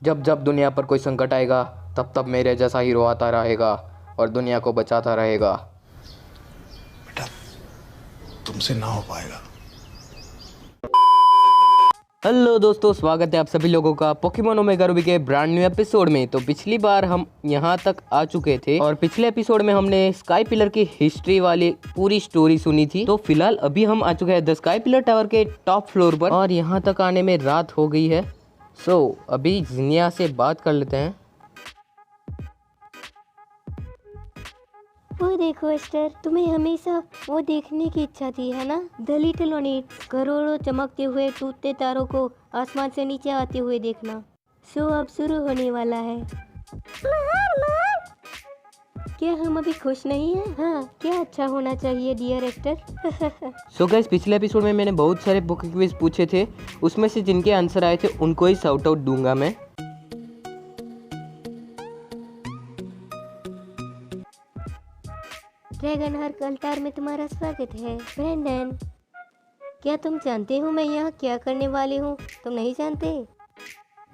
जब जब दुनिया पर कोई संकट आएगा तब तब मेरे जैसा हीरो आता रहेगा और दुनिया को बचाता रहेगा। बेटा, तुमसे ना हो पाएगा। हेलो दोस्तों, स्वागत है आप सभी लोगों का पोकेमोन ओमेगा रूबी के ब्रांड न्यू एपिसोड में। तो पिछली बार हम यहाँ तक आ चुके थे और पिछले एपिसोड में हमने स्काई पिलर की हिस्ट्री वाली पूरी स्टोरी सुनी थी। तो फिलहाल अभी हम आ चुके हैं द स्काई पिलर टावर के टॉप फ्लोर पर और यहाँ तक आने में रात हो गई है। अभी जिनिया से बात कर लेते हैं। वो देखो एस्टर, तुम्हें हमेशा वो देखने की इच्छा थी है ना, द लिटिल ओनिट, करोड़ों चमकते हुए टूटते तारों को आसमान से नीचे आते हुए देखना। अब शुरू होने वाला है। क्या हम अभी खुश नहीं हैं? हाँ, क्या अच्छा होना चाहिए डियर एस्टर। गाइस, पिछले एपिसोड में मैंने बहुत सारे पोके क्विज पूछे थे, उसमें से जिनके आंसर आए थे उनको ही शाउट आउट दूंगा मैं। ड्रैगन हर अल्टार में तुम्हारा स्वागत है ब्रेंडन। क्या तुम जानते हो मैं यहाँ क्या करने वाली हूँ? तुम नहीं जानते?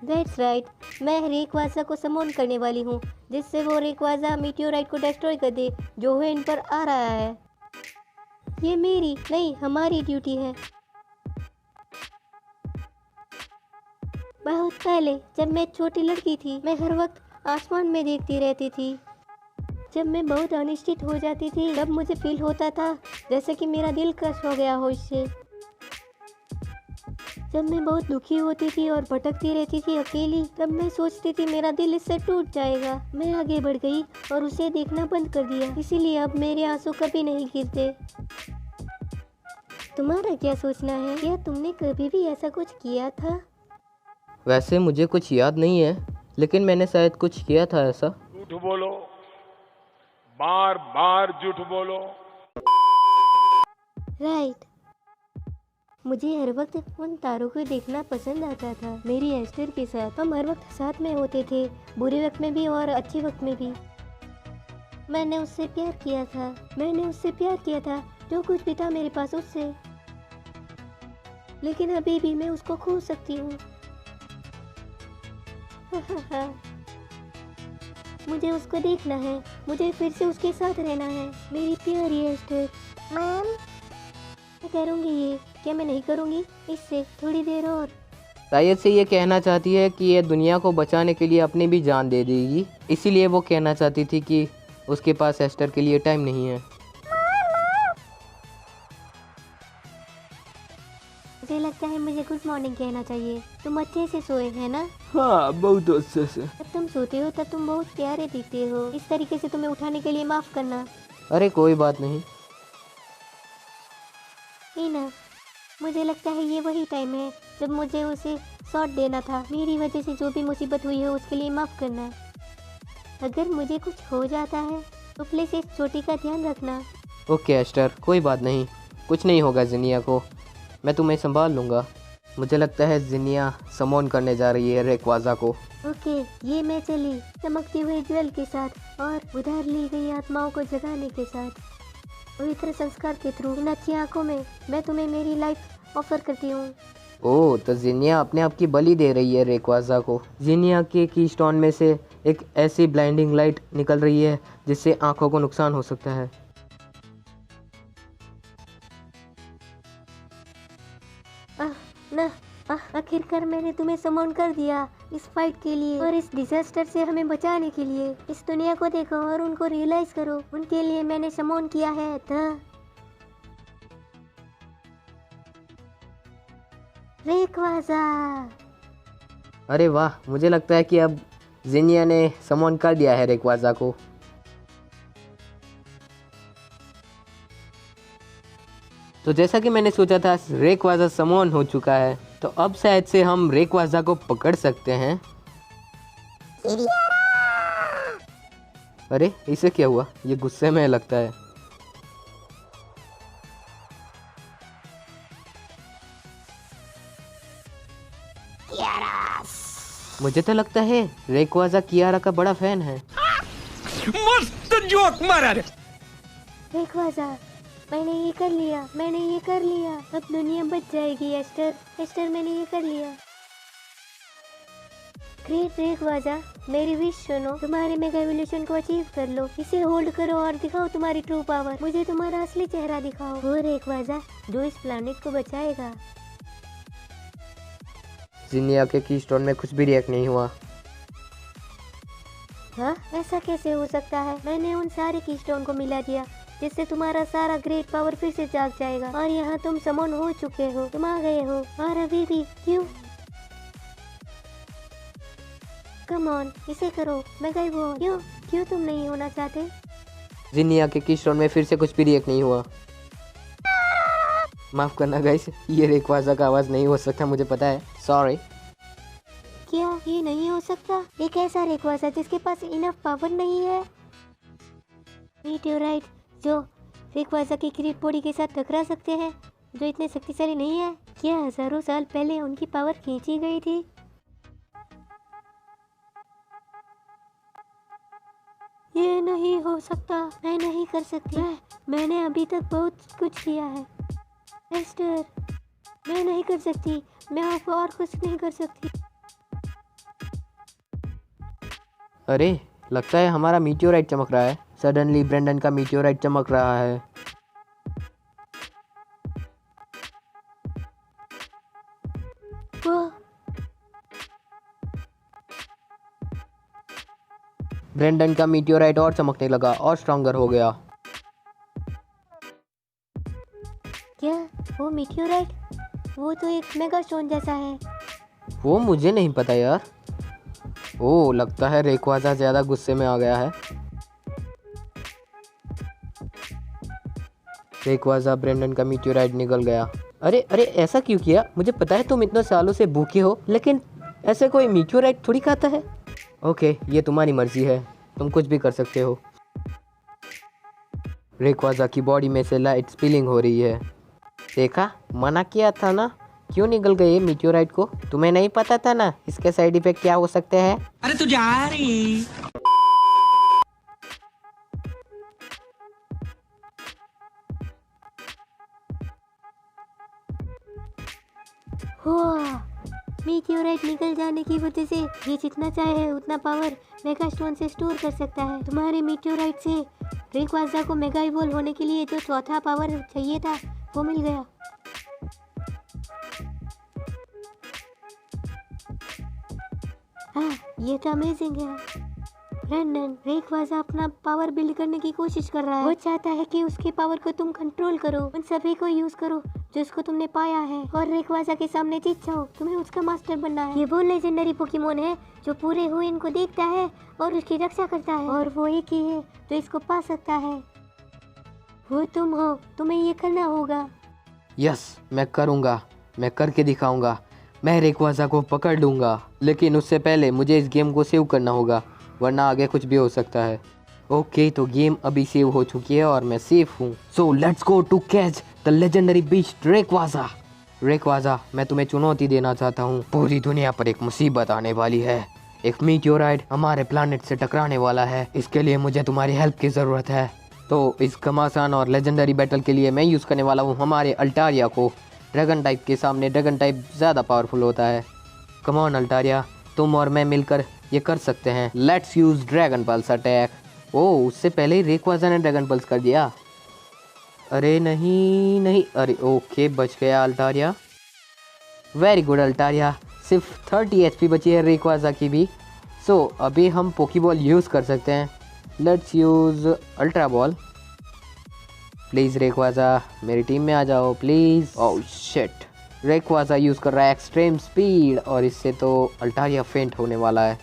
दैट्स राइट, मैं रेकवाजा को समन करने वाली हूँ, जिससे वो रेकवाजा मीटियोराइट को डिस्ट्रॉय कर दे जो है इन पर आ रहा है। ये मेरी नहीं, हमारी ड्यूटी है। बहुत पहले जब मैं छोटी लड़की थी, मैं हर वक्त आसमान में देखती रहती थी। जब मैं बहुत अनिश्चित हो जाती थी तब मुझे फील होता था जैसे कि मेरा दिल क्रश हो गया हो इससे। जब मैं बहुत दुखी होती थी और भटकती रहती थी अकेली, तब मैं सोचती थी मेरा दिल इससे टूट जाएगा। मैं आगे बढ़ गई और उसे देखना बंद कर दिया, इसीलिए अब मेरे आंसू कभी नहीं गिरते। तुम्हारा क्या सोचना है? क्या तुमने कभी भी ऐसा कुछ किया था? वैसे मुझे कुछ याद नहीं है, लेकिन मैंने शायद कुछ किया था ऐसा। झूठ बोलो, बार बार झूठ बोलो। राइट, मुझे हर वक्त उन तारों को देखना पसंद आता था। मेरी एस्टर के साथ हम हर वक्त साथ में होते थे, बुरे वक्त में भी और अच्छे वक्त में भी। मैंने उससे प्यार किया था जो कुछ भी था मेरे पास उससे। लेकिन अभी भी मैं उसको खो सकती हूँ। मुझे उसको देखना है, मुझे फिर से उसके साथ रहना है। मेरी प्यारी एस्टर। मैम, मैं करूँगी ये, क्या मैं नहीं करूँगी इससे थोड़ी देर और? शायद से ये कहना चाहती है कि ये दुनिया को बचाने के लिए अपनी भी जान दे देगी, इसीलिए वो कहना चाहती थी कि उसके पास एस्टर के लिए टाइम नहीं है। मुझे लगता है मुझे गुड मॉर्निंग कहना चाहिए। तुम अच्छे से सोए हैं ना? हाँ, बहुत अच्छे से। जब तुम सोते हो तब तुम बहुत प्यारे दिखते हो। इस तरीके से तुम्हें उठाने के लिए माफ करना। अरे कोई बात नहीं। ना, मुझे लगता है ये वही टाइम है जब मुझे उसे शॉट देना था। मेरी वजह से जो भी मुसीबत हुई है उसके लिए माफ करना। अगर मुझे कुछ हो जाता है तो प्लीज इस चोटी का ध्यान रखना। ओके एस्टर, कोई बात नहीं, कुछ नहीं होगा जिनिया को, मैं तुम्हें संभाल लूँगा। मुझे लगता है जिनिया समोन करने जा रही है रेकवाजा को। ओके, ये मैं चली चमकती हुई ज्वेल के साथ और उधार ली गई आत्माओं को जगाने के साथ। पवित्र संस्कार के थ्रू इन अच्छी आंखों में मैं तुम्हें मेरी लाइफ ऑफर करती हूँ। ओह, तो जिनिया अपने आप की बलि दे रही है रेकवाजा को। जिनिया के की स्टोन में से एक ऐसी ब्लाइंडिंग लाइट निकल रही है जिससे आंखों को नुकसान हो सकता है। आखिरकार मैंने तुम्हें समन कर दिया इस फाइट के लिए और इस डिजास्टर से हमें बचाने के लिए। इस दुनिया को देखो और उनको रियलाइज करो, उनके लिए मैंने समन किया है था रेकवाजा। अरे वाह, मुझे लगता है कि अब जिनिया ने समन कर दिया है रेकवाजा को। तो जैसा कि मैंने सोचा था, रेकवाजा समन हो चुका है, तो अब शायद से हम रेकवाजा को पकड़ सकते हैं। अरे इसे क्या हुआ? ये गुस्से में लगता है। मुझे तो लगता है रेकवाजा कियारा का बड़ा फैन है। मस्त जोक मारा रे। रेकवाजा, मैंने ये कर लिया, अब दुनिया बच जाएगी एस्टर। मैंने ये कर लिया। ग्रेट रेकवाजा, मेरी विश सुनो, तुम्हारे मेगा इवोल्यूशन को अचीव कर लो। इसे होल्ड करो और दिखाओ तुम्हारी ट्रू पावर। मुझे तुम्हारा असली चेहरा दिखाओ। वो रेकवाजा जो इस प्लैनेट को बचाएगा। जिनिया के कीस्टोन में कुछ भी रिएक्ट नहीं हुआ। हाँ, ऐसा कैसे हो सकता है? मैंने उन सारे कीस्टोन को मिला दिया जिससे तुम्हारा सारा ग्रेट पावर फिर से जाग जाएगा। और यहाँ तुम समन हो चुके हो, तुम आ गए हो, और अभी भी क्यों? कम ऑन, इसे करो। मैं गई वो क्यों क्यों तुम नहीं होना चाहते? जिनिया के कीस्टोन में फिर से कुछ भी रिएक्ट नहीं हुआ। माफ करना गाइस, ये रेकवाजा का आवाज नहीं हो सकता, मुझे पता है, सॉरी। क्या ये नहीं हो सकता? एक ऐसा रेकवाजा जिसके पास इनफ पावर नहीं है। मीटियोराइट जो रेकवाजा की क्रीट बॉडी के साथ टकरा सकते हैं, जो इतने शक्तिशाली नहीं है। क्या हजारों साल पहले उनकी पावर खींची गई थी? ये नहीं हो सकता, मैं नहीं कर सकती। मैंने अभी तक बहुत कुछ किया है एस्टर, मैं नहीं कर सकती। मैं आपको और कुछ नहीं कर सकती। अरे लगता है हमारा मीटियोराइट चमक रहा है। सडनली ब्रेंडन का मीटियोराइट चमक रहा है। वो ब्रेंडन का मीटियोराइट और चमकने लगा और स्ट्रॉन्गर हो गया। क्या वो मीटियोराइट? वो तो एक मेगा स्टोन जैसा है। वो मुझे नहीं पता यार। ओह, लगता है रेकवाजा ज्यादा गुस्से में आ गया है। रेकवाजा ब्रेंडन का मीटियोराइट निकल गया। अरे अरे, ऐसा क्यों किया? मुझे पता है तुम इतने सालों से भूखे हो, लेकिन ऐसे कोई मीटियोराइट थोड़ी खाता है। ओके, ये तुम्हारी मर्जी है, तुम कुछ भी कर सकते हो। रेकवाजा की बॉडी में से लाइट स्पिलिंग हो रही है। देखा, मना किया था ना, क्यों निकल गए मीटियोराइट को? तुम्हें नहीं पता था ना इसके साइड इफेक्ट क्या हो सकते हैं? अरे तू जा रही। मीटियोराइट निकल जाने की वजह से ये जितना चाहे उतना पावर मेगा स्टोन से स्टोर कर सकता है। तुम्हारे मीटियोराइट से रेकवाजा को मेगा इवॉल्व होने के लिए जो चौथा पावर चाहिए था वो मिल गया। हाँ, ये तो अमेजिंग है। ब्रेंडन, रेकवाजा अपना पावर बिल्ड करने की कोशिश कर रहा है। वो चाहता है कि उसके पावर को तुम कंट्रोल करो, उन सभी को यूज करो जिसको तुमने पाया है, और रेकवाजा के सामने जीत जाओ। तुम्हें उसका मास्टर बनना है। ये वो लेजेंडरी पोकेमोन है जो पूरे हुइन को देखता है और उसकी रक्षा करता है, और वो एक ही है जो इसको पा सकता है। वो तुम हो, तुम्हें ये करना होगा। यस, मैं करूँगा, मैं करके दिखाऊंगा। मैं रेकवाजा को पकड़ लूँगा, लेकिन उससे पहले मुझे इस गेम को सेव करना होगा, वरना आगे कुछ भी हो सकता है। ओके, तो गेम अभी सेव हो चुकी है और मैं सेफ हूँ। So let's go to catch the legendary beast Rayquaza. Rayquaza, मैं तुम्हें चुनौती देना चाहता हूँ। पूरी दुनिया पर एक मुसीबत आने वाली है। एक मीटियोराइट हमारे प्लानेट से टकराने वाला है। इसके लिए मुझे तुम्हारी हेल्प की ज़रूरत है। तो इस घमासान और लेजेंडरी बैटल के लिए मैं यूज़ करने वाला हूँ हमारे अल्टारिया को। ड्रैगन टाइप के सामने ड्रैगन टाइप ज़्यादा पावरफुल होता है। कम ऑन अल्टारिया, तुम और मैं मिलकर ये कर सकते हैं। Let's use dragon pulse attack. Oh, उससे पहले ही रेकवाजा ने ड्रैगन पल्स कर दिया। अरे नहीं नहीं, अरे ओके, बच गया अल्टारिया। वेरी गुड अल्टारिया, सिर्फ 30 HP बची है रेकवाजा की भी। सो अभी हम पोकीबॉल यूज़ कर सकते हैं। Let's use ultra ball. Please रेकवाजा, मेरी टीम में आ जाओ प्लीज़। ओह शिट, रेकवाजा यूज़ कर रहा है एक्सट्रीम स्पीड, और इससे तो अल्टारिया फेंट होने वाला है।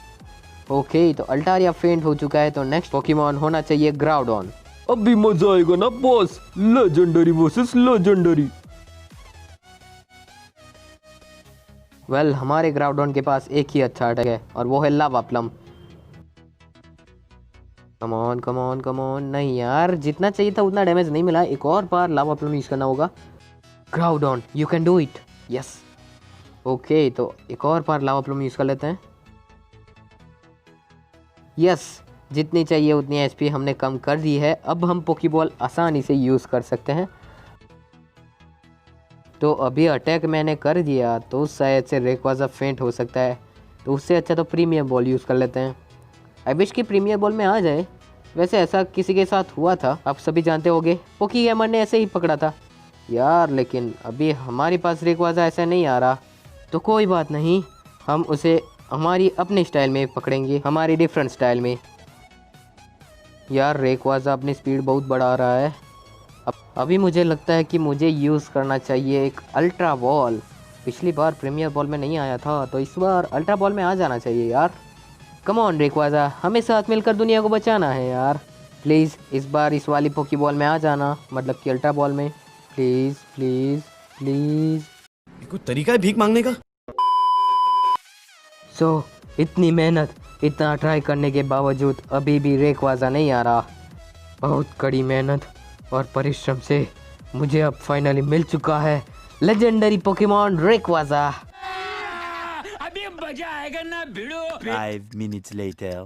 ओके, तो अल्टारिया फेंट हो चुका है, तो नेक्स्ट पोकेमॉन होना चाहिए ग्राउडॉन। अब भी मजा आएगा ना boss, legendary versus legendary. Well, हमारे ग्राउडॉन के पास एक ही अच्छा अटैक है और वो है lava plume. Come on come on come on, नहीं यार, जितना चाहिए था उतना डैमेज नहीं मिला। एक और बार लावा प्लम यूज़ करना होगा। Groudon, you can do it. Yes, okay, तो एक और बार लावा प्लम यूज़ कर लेते हैं। यस, जितनी चाहिए उतनी एचपी हमने कम कर दी है। अब हम पोकीबॉल आसानी से यूज़ कर सकते हैं। तो अभी अटैक मैंने कर दिया, तो शायद से रेकवाजा फेंट हो सकता है। तो उससे अच्छा तो प्रीमियर बॉल यूज़ कर लेते हैं। आई विश कि प्रीमियर बॉल में आ जाए। वैसे ऐसा किसी के साथ हुआ था, आप सभी जानते होंगे, पोकी गेमर ने ऐसे ही पकड़ा था यार। लेकिन अभी हमारे पास रेकवाज़ा ऐसा नहीं आ रहा, तो कोई बात नहीं, हम उसे हमारी अपने स्टाइल में पकड़ेंगे, हमारी डिफरेंट स्टाइल में। यार रेकवाज़ा अपनी स्पीड बहुत बढ़ा रहा है। अभी मुझे लगता है कि मुझे यूज़ करना चाहिए एक अल्ट्रा बॉल। पिछली बार प्रीमियर बॉल में नहीं आया था, तो इस बार अल्ट्रा बॉल में आ जाना चाहिए यार। कम ऑन रेकवाज़ा, हमें साथ मिलकर दुनिया को बचाना है यार। प्लीज़ इस बार इस वाली पोकी बॉल में आ जाना, मतलब कि अल्ट्रा बॉल में। Please please please. कोई तरीका है भीख मांगने का? सो इतनी मेहनत, इतना ट्राई करने के बावजूद अभी भी रेकवाज़ा नहीं आ रहा। बहुत कड़ी मेहनत और परिश्रम से मुझे अब फाइनली मिल चुका है लेजेंडरी पोकेमॉन रेकवाज़ा। अभी मजा आएगा ना भिड़ो। 5 minutes later.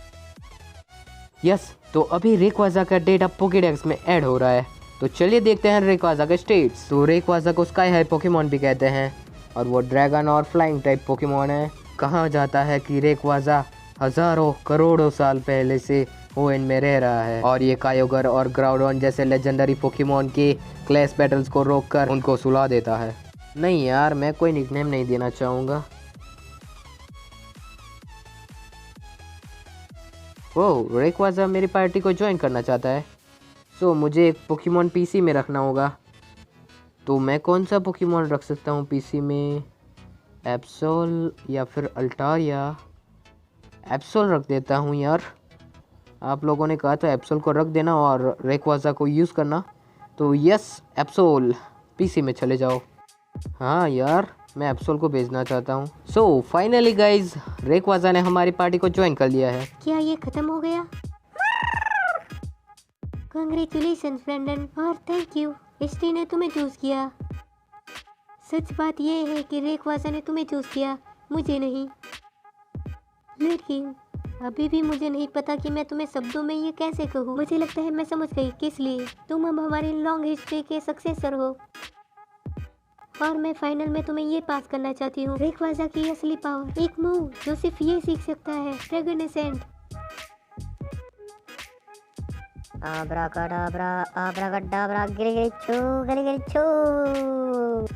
यस, तो अभी रेकवाज़ा का डेटा पोकेडेक्स में ऐड हो रहा है। तो चलिए देखते हैं रेकवाज़ा के स्टेट्स। तो रेकवाज़ा को स्काई हाई पोकेमॉन भी कहते हैं और वो ड्रैगन और फ्लाइंग टाइप पोकेमॉन है। कहा जाता है कि रेकवाज़ा हजारों करोड़ों साल पहले से ओएन में रह रहा है और ये कायोगर और ग्राउडन जैसे लेजेंडरी पोकेमॉन के क्लैश बैटल्स को रोककर उनको सुला देता है। नहीं यार, मैं कोई निकनेम नहीं देना चाहूँगा। ओह, रेकवाज़ा मेरी पार्टी को ज्वाइन करना चाहता है। सो मुझे एक पोकेमॉन पीसी में रखना होगा। तो मैं कौन सा पोकेमॉन रख सकता हूँ पीसी में? एप्सोल या फिर अल्टारिया? एप्सोल रख देता हूँ यार। आप लोगों ने कहा तो एप्सोल को रख देना और रेकवाज़ा को यूज़ करना। तो यस, एप्सोल पीसी में चले जाओ। हाँ यार, मैं एप्सोल को भेजना चाहता हूँ। सो फाइनली गाइज, रेकवाज़ा ने हमारी पार्टी को ज्वाइन कर लिया है। क्या ये खत्म हो गया? कंग्रेचुलेशन ब्रेंडन और थैंक यू, हिस्ट्री ने तुम्हें चूज किया। सच बात यह है कि रेकवाज़ा ने तुम्हें चूज किया, मुझे नहीं। लेकिन अभी भी मुझे नहीं पता कि मैं तुम्हें शब्दों में ये कैसे कहूँ। मुझे लगता है मैं समझ गई किस लिए। तुम अब हमारी लॉन्ग हिस्ट्री के सक्सेसर हो और मैं फाइनल में तुम्हें ये पास करना चाहती हूँ रेकवाज़ा की असली पावर, एक मूव जो सिर्फ ये सीख सकता है, ड्रैगन असेंट। आब्राकाडाब्रा आब्राकाडाब्रा गिरी गिरी छू गिरी गिरी छू।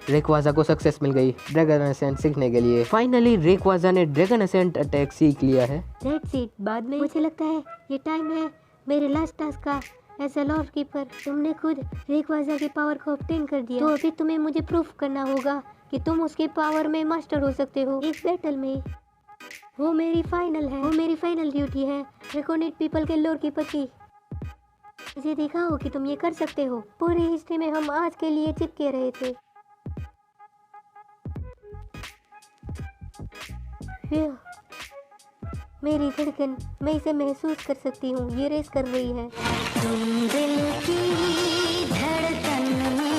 रेकवाज़ा को सक्सेस मिल गई ड्रैगन असेंट सीखने के लिए। फाइनली रेकवाज़ा ने ड्रैगन असेंट अटैक सीख लिया है। That's it. बाद में मुझे लगता है ये टाइम है मेरे लास्ट टास्क का। एज अ लॉर्ड कीपर तुमने खुद रेकवाज़ा की पावर को ऑब्टेन कर दिया, तो अभी तुम्हें मुझे प्रूफ करना होगा कि तुम उसके पावर में मास्टर हो सकते हो इस बैटल में। वो मेरी फाइनल ड्यूटी है रेकोनेट पीपल के लॉर्ड कीपर की। मुझे दिखाओ कि तुम ये कर सकते हो। पूरी हिस्ट्री में हम आज के लिए चिपके रहे थे। मेरी धड़कन, मैं इसे महसूस कर सकती हूँ, ये रेस कर रही है। तुम दिल की धड़कन में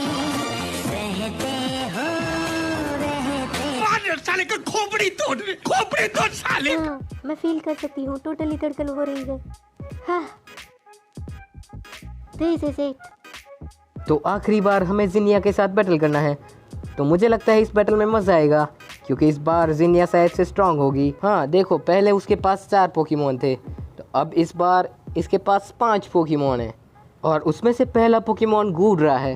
रहते हो रहते। साले का खोपड़ी तोड़ साले। हाँ, मैं फील कर सकती हूँ, टोटली धड़कन हो रही है। हाँ, दिस इज इट। तो आखिरी बार हमें जिनिया के साथ बैटल करना है। तो मुझे लगता है इस बैटल में मज़ा आएगा क्योंकि इस बार जिनिया शायद से स्ट्रांग होगी। हाँ देखो, पहले उसके पास 4 पोकेमॉन थे, तो अब इस बार इसके पास 5 पोकेमॉन हैं और उसमें से पहला पोकेमॉन गूड्रा है।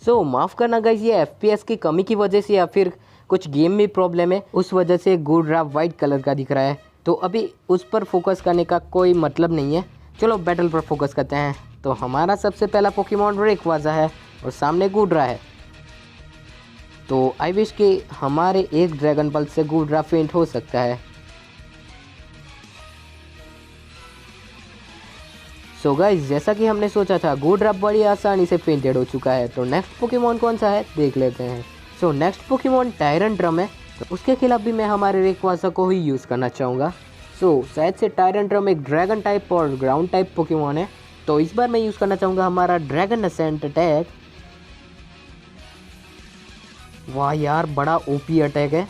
सो माफ़ करना गाइस, ये FPS की कमी की वजह से या फिर कुछ गेम में प्रॉब्लम है, उस वजह से गूड्रा वाइट कलर का दिख रहा है। तो अभी उस पर फोकस करने का कोई मतलब नहीं है। चलो बैटल पर फोकस करते हैं। तो हमारा सबसे पहला पोकेमॉन रेकवाज़ा है और सामने गूड्रा है। तो आई विश कि हमारे एक ड्रैगन बल से गूड्रा फेंट हो सकता है। सो गाइस, जैसा कि हमने सोचा था, गूड्रा बड़ी आसानी से फेंटेड हो चुका है। तो नेक्स्ट पोकेमॉन कौन सा है देख लेते हैं। सो नेक्स्ट पोकेमॉन टायरंट्रम है, तो उसके खिलाफ भी मैं हमारे रेकवाज़ा को ही यूज़ करना चाहूँगा। सो शायद से टायरंट्रम एक ड्रैगन टाइप और ग्राउंड टाइप पोकेमॉन है, तो इस बार मैं यूज़ करना चाहूँगा हमारा ड्रैगन असेंट अटैक। वाह यार, बड़ा ओपी अटैक है,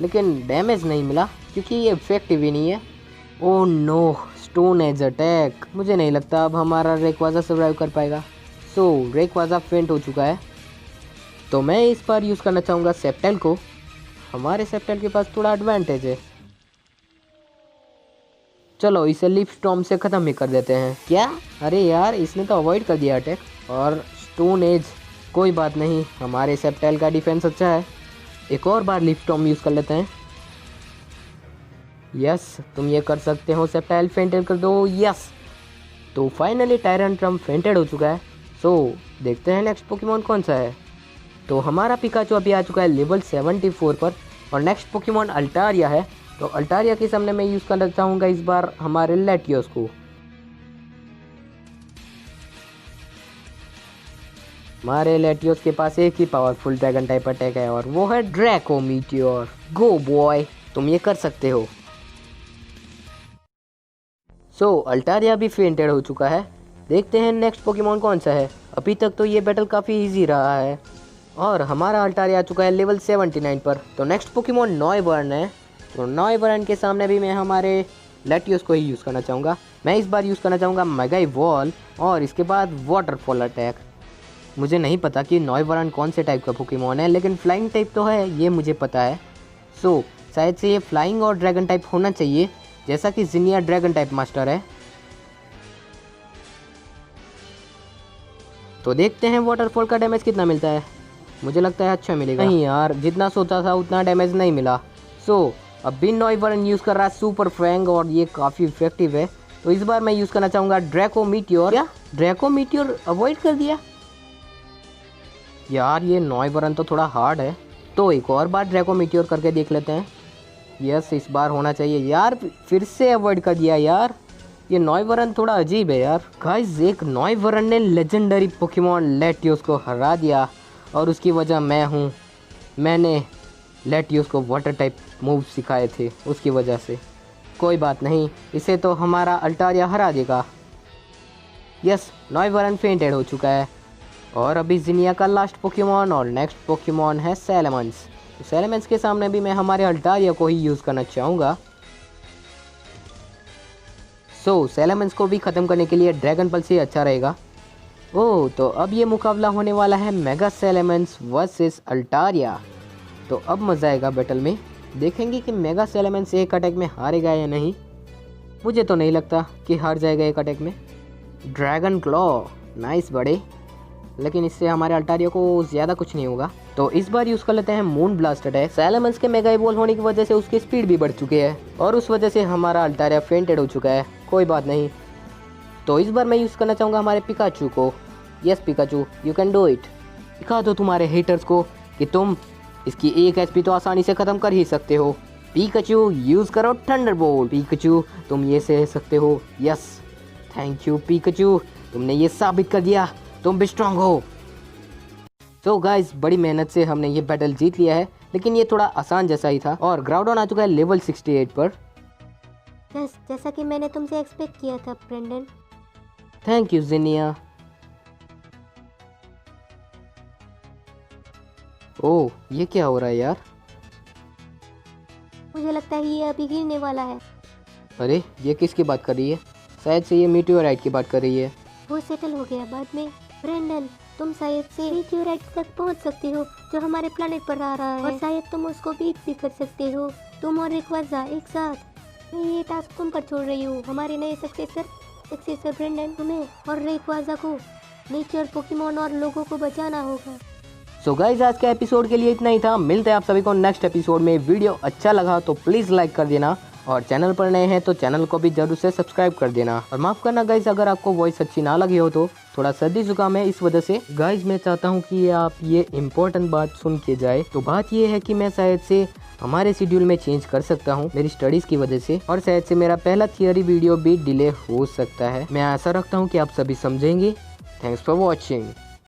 लेकिन डैमेज नहीं मिला क्योंकि ये इफेक्टिव ही नहीं है। Oh no, stone edge attack. मुझे नहीं लगता अब हमारा रेकवाज़ा सर्वाइव कर पाएगा। सो रेकवाज़ा फेंट हो चुका है, तो मैं इस बार यूज़ करना चाहूँगा सेप्टेल को। हमारे सेप्टेल के पास थोड़ा एडवांटेज है। चलो इसे लीफ स्टॉर्म से ख़त्म ही कर देते हैं। क्या? अरे यार, इसने तो अवॉइड कर दिया अटैक। और स्टोन एज, कोई बात नहीं, हमारे सेप्टेल का डिफेंस अच्छा है। एक और बार लीफ स्टॉर्म यूज़ कर लेते हैं। यस, तुम ये कर सकते हो सेप्टेल, फेंटेड कर दो। यस, तो फाइनली टायरंट्रम फेंटेड हो चुका है। सो देखते हैं नेक्स्ट पोकेमॉन कौन सा है। तो हमारा पिकाचू अभी आ चुका है लेवल 74 पर और नेक्स्ट पोकेमॉन अल्टारिया है। तो अल्टारिया के सामने मैं यूज़ करना चाहूँगा इस बार हमारे लेटियोस को। हमारे लेटियोस के पास एक ही पावरफुल ड्रैगन टाइप अटैक है और वो है ड्रैको मीटियोर। गो बॉय, तुम ये कर सकते हो। सो अल्टारिया भी फेंटेड हो चुका है। देखते हैं नेक्स्ट पोकेमॉन कौन सा है। अभी तक तो ये बैटल काफ़ी इजी रहा है और हमारा अल्टारिया आ चुका है लेवल 79 पर। तो नेक्स्ट पोकेमॉन नॉयबर्न है। तो नॉयबर्न के सामने भी मैं हमारे लेटियोस को ही यूज़ करना चाहूँगा। मैं इस बार यूज़ करना चाहूँगा मेगा इवॉल्व और इसके बाद वाटरफॉल अटैक। मुझे नहीं पता कि नॉयबर्न कौन से टाइप का पोकेमॉन है, लेकिन फ्लाइंग टाइप तो है, ये मुझे पता है। सो शायद से ये फ्लाइंग और ड्रैगन टाइप होना चाहिए, जैसा कि जिनिया ड्रैगन टाइप मास्टर है। तो देखते हैं वाटरफॉल का डैमेज कितना मिलता है। मुझे लगता है अच्छा मिलेगा। नहीं यार, जितना सोचा था उतना डैमेज नहीं मिला। सो अब भी नॉयबर्न यूज़ कर रहा है सुपर फैंग और ये काफ़ी इफेक्टिव है। तो इस बार मैं यूज़ करना चाहूँगा ड्रैको मीटियोर। क्या ड्रैको मीटियोर अवॉइड कर दिया यार? ये नॉयबर्न तो थोड़ा हार्ड है। तो एक और बार ड्रैको मीटियोर करके देख लेते हैं। यस, इस बार होना चाहिए। यार फिर से अवॉइड कर दिया यार, ये नॉयबर्न थोड़ा अजीब है यार। गाइस, एक नॉयबर्न ने लेजेंडरी पोकेमॉन लेटियोस को हरा दिया और उसकी वजह मैं हूँ। मैंने लेटियोस को वाटर टाइप मूव सिखाए थे, उसकी वजह से। कोई बात नहीं, इसे तो हमारा अल्टारिया हरा देगा। यस, नॉयबर्न फेंटेड हो चुका है और अभी जिनिया का लास्ट पोकेमॉन और नेक्स्ट पोकेमॉन है सैलमंस। तो सैलमंस के सामने भी मैं हमारे अल्टारिया को ही यूज़ करना चाहूँगा। सो सैलमंस को भी ख़त्म करने के लिए ड्रैगन पल्स ही अच्छा रहेगा। ओह, तो अब ये मुकाबला होने वाला है मेगा सैलमंस वर्सेस अल्टारिया। तो अब मज़ा आएगा बैटल में। देखेंगे कि मेगा सैलमंस एक अटैक में हारेगा या नहीं। मुझे तो नहीं लगता कि हार जाएगा एक अटैक में। ड्रैगन क्लॉ, नाइस बड़े, लेकिन इससे हमारे अल्टारिया को ज़्यादा कुछ नहीं होगा। तो इस बार यूज़ कर लेते हैं मून ब्लास्ट अटैक। सैलमंस के मेगा इवॉल्व होने की वजह से उसकी स्पीड भी बढ़ चुकी है और उस वजह से हमारा अल्टारिया फेंटेड हो चुका है। कोई बात नहीं, तो इस बार मैं यूज़ करना चाहूँगा हमारे पिकाचू को। Yes Pikachu, you can do it. दिखा दो तुम्हारे हेटर्स को कि तुम इसकी एक एचपी तो आसानी से ख़त्म कर ही सकते हो। पिकाचू, यूज़ करो थंडरबोल्ट। पिकाचू, तुम ये सह सकते हो। यस, थैंक यू पिकाचू, तुमने ये साबित कर दिया तुम भी स्ट्रांग हो। तो गाइस, बड़ी मेहनत से हमने ये बैटल जीत लिया है, लेकिन ये थोड़ा आसान जैसा ही था। और ग्राउडॉन आ चुका है लेवल 68 पर। यस, जैसा कि मैंने तुमसे एक्सपेक्ट किया था ब्रेंडन। Thank you जिनिया। ओह, ये क्या हो रहा है यार? मुझे लगता है ये अभी गिरने वाला है। अरे, ये किसकी बात कर रही है? शायद से ये मीटियोराइट की बात कर रही है। वो सेटल हो गया बाद में। ब्रेंडन, तुम शायद से मीटियोराइट तक पहुंच सकते हो जो हमारे प्लेनेट पर आ रहा है, और शायद तुम उसको बीट भी कर सकते हो। तुम और रेक्वाजा एक साथ। मैं ये टास्क तुम पर छोड़ रही हूँ। हमारे नए सक्सेसर ब्रेंडन, तुम्हें और रेक्वाजा को नेचर, पोकेमॉन और लोगों को बचाना होगा। सो गाइज, आज के एपिसोड के लिए इतना ही था। मिलते हैं आप सभी को नेक्स्ट एपिसोड में। वीडियो अच्छा लगा तो प्लीज़ लाइक कर देना और चैनल पर नए हैं तो चैनल को भी जरूर से सब्सक्राइब कर देना। और माफ़ करना गाइज अगर आपको वॉइस अच्छी ना लगी हो, तो थोड़ा सर्दी जुकाम है इस वजह से। गाइज, मैं चाहता हूँ कि आप ये इम्पोर्टेंट बात सुन के जाए। तो बात ये है कि मैं शायद से हमारे शेड्यूल में चेंज कर सकता हूँ मेरी स्टडीज़ की वजह से, और शायद से मेरा पहला थियरी वीडियो भी डिले हो सकता है। मैं आशा रखता हूँ कि आप सभी समझेंगे। Thanks for watching.